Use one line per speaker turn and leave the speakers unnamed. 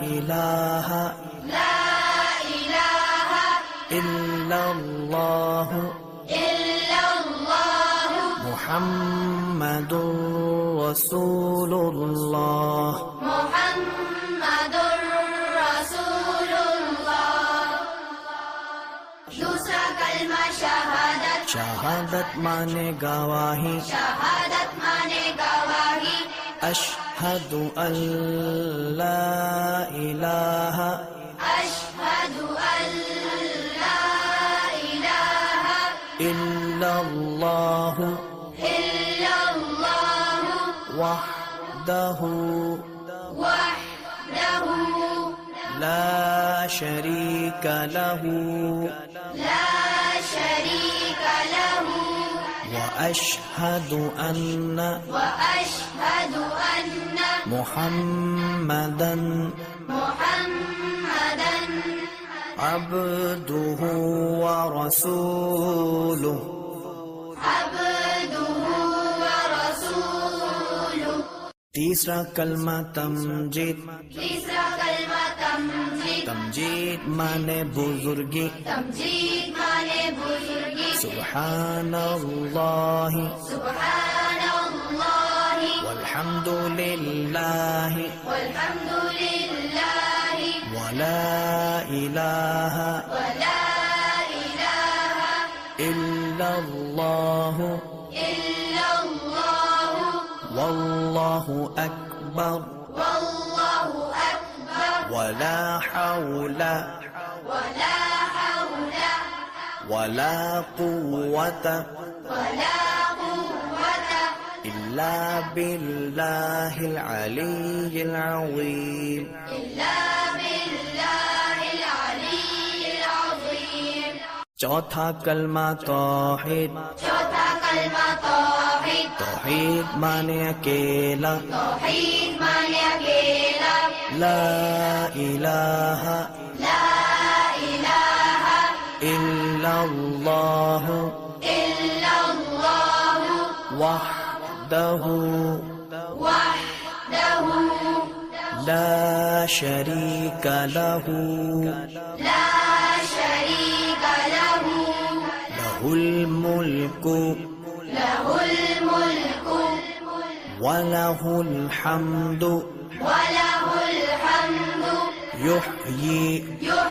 إله إلا الله محمد رسول الله
دوسرا کلمہ شہادت
شہادت مانے گواہی اشہد ان لا الہ الا اللہ وحدہ لا شریک لہ واشہد ان محمدا عبدہ ورسولہ تیسرا کلمہ تمجید تمجید مانے بزرگی سبحان اللہ والحمد للہ ولا الہ الا اللہ واللہ اکبر ولا حول ولا قوة إلا بالله العلي العظيم چوتھا کلمہ توحید توحید مانے اکیلا لا الہ الا اللہ وحدہ لا شریک لہ لہ الملک وَلَهُ الْحَمْدُ يُحْيِي